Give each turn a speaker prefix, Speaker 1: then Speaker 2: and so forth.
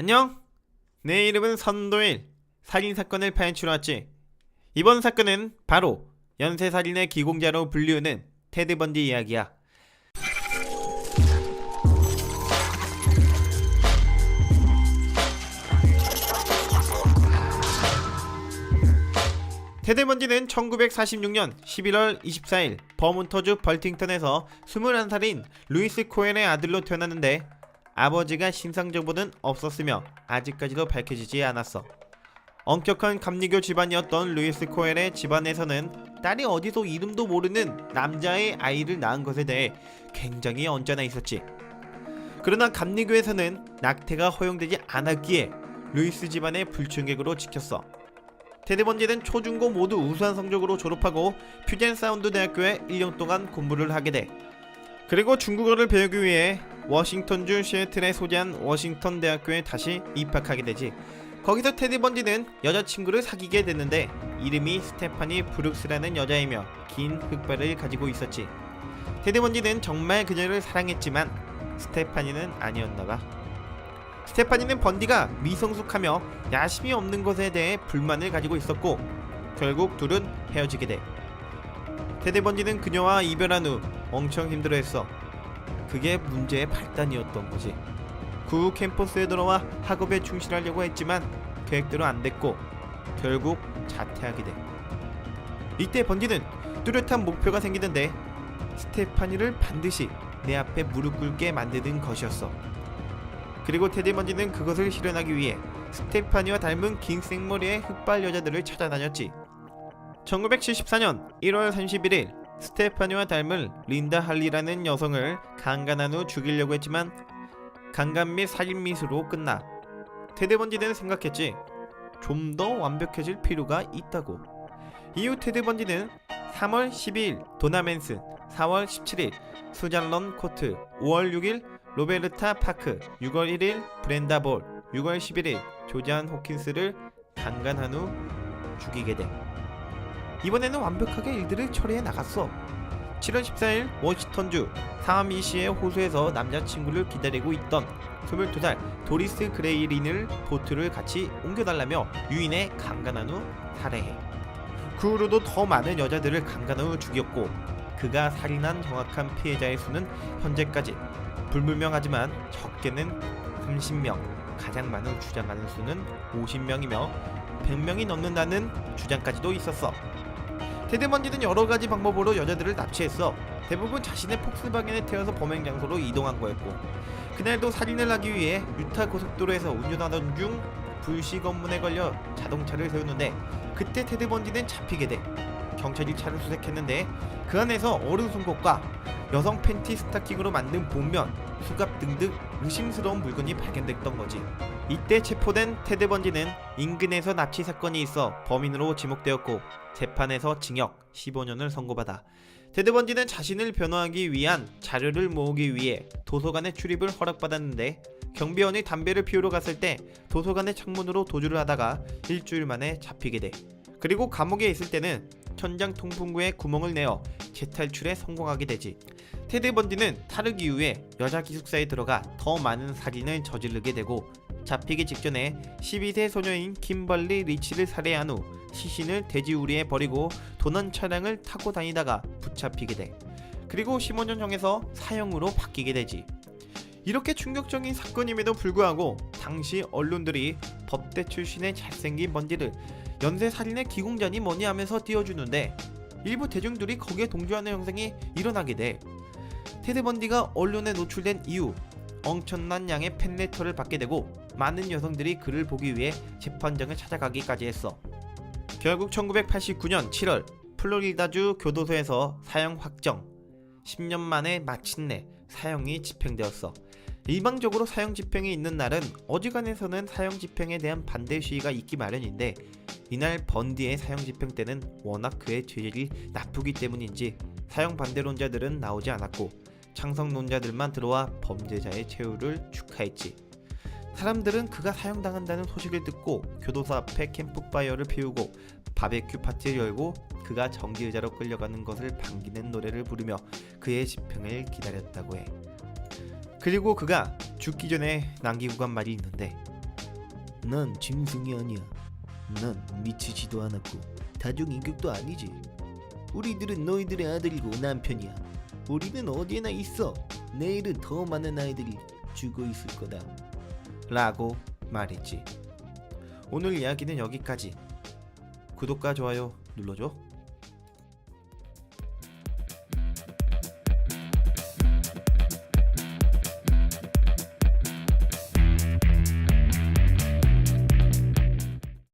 Speaker 1: 안녕? 내 이름은 선도일. 살인사건을 파헤치러 왔지. 이번 사건은 바로 연쇄살인의 기공자로 불리우는 테드 번디 이야기야. 테드 번디는 1946년 11월 24일 버몬트주 벌팅턴에서 21살인 루이스 코엔의 아들로 태어났는데 아버지가 심상정보는 없었으며 아직까지도 밝혀지지 않았어. 엄격한 감리교 집안이었던 루이스 코엔의 집안에서는 딸이 어디서 이름도 모르는 남자의 아이를 낳은 것에 대해 굉장히 언짢아 있었지. 그러나 감리교에서는 낙태가 허용되지 않았기에 루이스 집안의 불충격으로 지켰어. 테드 번디는 초중고 모두 우수한 성적으로 졸업하고 퓨젠 사운드 대학교에 1년 동안 공부를 하게 돼. 그리고 중국어를 배우기 위해 워싱턴주 시애틀에 소재한 워싱턴 대학교에 다시 입학하게 되지. 거기서 테드 번디는 여자친구를 사귀게 됐는데 이름이 스테파니 브룩스라는 여자이며 긴 흑발을 가지고 있었지. 테드 번디는 정말 그녀를 사랑했지만 스테파니는 아니었나봐. 스테파니는 번디가 미성숙하며 야심이 없는 것에 대해 불만을 가지고 있었고 결국 둘은 헤어지게 돼. 테드 번디는 그녀와 이별한 후 엄청 힘들어했어. 그게 문제의 발단이었던 거지. 그 후 캠퍼스에 들어와 학업에 충실하려고 했지만 계획대로 안 됐고 결국 자퇴하게 돼. 이때 번디는 뚜렷한 목표가 생기는데 스테파니를 반드시 내 앞에 무릎 꿇게 만드는 것이었어. 그리고 테드 번디는 그것을 실현하기 위해 스테파니와 닮은 긴 생머리의 흑발 여자들을 찾아다녔지. 1974년 1월 31일 스테파니와 닮은 린다 할리라는 여성을 강간한 후 죽이려고 했지만 강간 및 살인 미수로 끝나. 테드 번디는 생각했지. 좀 더 완벽해질 필요가 있다고. 이후 테드 번디는 3월 12일 도나 맨슨, 4월 17일 수잔 코트, 5월 6일 로베르타 파크, 6월 1일 브렌다 볼, 6월 11일 조지안 호킨스를 강간한 후 죽이게 돼. 이번에는 완벽하게 일들을 처리해 나갔어. 7월 14일 워싱턴주 사암이시의 호수에서 남자친구를 기다리고 있던 22살 도리스 그레이린을 보트를 같이 옮겨달라며 유인해 강간한 후 살해해. 그 후로도 더 많은 여자들을 강간한 후 죽였고 그가 살인한 정확한 피해자의 수는 현재까지 불분명하지만 적게는 30명, 가장 많은 주장하는 수는 50명이며 100명이 넘는다는 주장까지도 있었어. 테드 번디는 여러가지 방법으로 여자들을 납치했어. 대부분 자신의 폭스바겐에 태워서 범행 장소로 이동한 거였고 그날도 살인을 하기 위해 유타 고속도로에서 운전하던 중 불시 검문에 걸려 자동차를 세우는데 그때 테드 번디는 잡히게 돼. 경찰이 차를 수색했는데 그 안에서 어른 송곳과 여성 팬티 스타킹으로 만든 본면, 수갑 등등 의심스러운 물건이 발견됐던 거지. 이때 체포된 테드 번디는 인근에서 납치 사건이 있어 범인으로 지목되었고 재판에서 징역 15년을 선고받아. 테드 번디는 자신을 변호하기 위한 자료를 모으기 위해 도서관에 출입을 허락받았는데 경비원이 담배를 피우러 갔을 때 도서관의 창문으로 도주를 하다가 일주일 만에 잡히게 돼. 그리고 감옥에 있을 때는 천장 통풍구에 구멍을 내어 재탈출에 성공하게 되지. 테드 번디는 탈옥 이후에 여자 기숙사에 들어가 더 많은 살인을 저지르게 되고 잡히기 직전에 12세 소녀인 김벌리 리치를 살해한 후 시신을 돼지우리에 버리고 도난 차량을 타고 다니다가 붙잡히게 돼. 그리고 15년형에서 사형으로 바뀌게 되지. 이렇게 충격적인 사건임에도 불구하고 당시 언론들이 법대 출신의 잘생긴 번디를 연쇄살인의 기공자니 뭐니 하면서 띄워주는데 일부 대중들이 거기에 동조하는 형상이 일어나게 돼. 테드 번디가 언론에 노출된 이후 엄청난 양의 팬레터를 받게 되고 많은 여성들이 그를 보기 위해 재판장을 찾아가기까지 했어. 결국 1989년 7월 플로리다주 교도소에서 사형 확정. 10년 만에 마침내 사형이 집행되었어. 일방적으로 사형 집행이 있는 날은 어지간해서는 사형 집행에 대한 반대 시위가 있기 마련인데 이날 번디의 사형 집행 때는 워낙 그의 죄질이 나쁘기 때문인지 사형 반대론자들은 나오지 않았고 창성론자들만 들어와 범죄자의 최후를 축하했지. 사람들은 그가 사형당한다는 소식을 듣고 교도소 앞에 캠프파이어를 피우고 바베큐 파티를 열고 그가 정기의자로 끌려가는 것을 반기는 노래를 부르며 그의 집행을 기다렸다고 해. 그리고 그가 죽기 전에 남기고 간 말이 있는데
Speaker 2: 난 짐승이 아니야. 난 미치지도 않았고 다중인격도 아니지. 우리들은 너희들의 아들이고 남편이야. 우리는 어디에나 있어. 내일은 더 많은 아이들이 죽어 있을 거다.
Speaker 1: 라고 말했지. 오늘 이야기는 여기까지. 구독과 좋아요 눌러줘.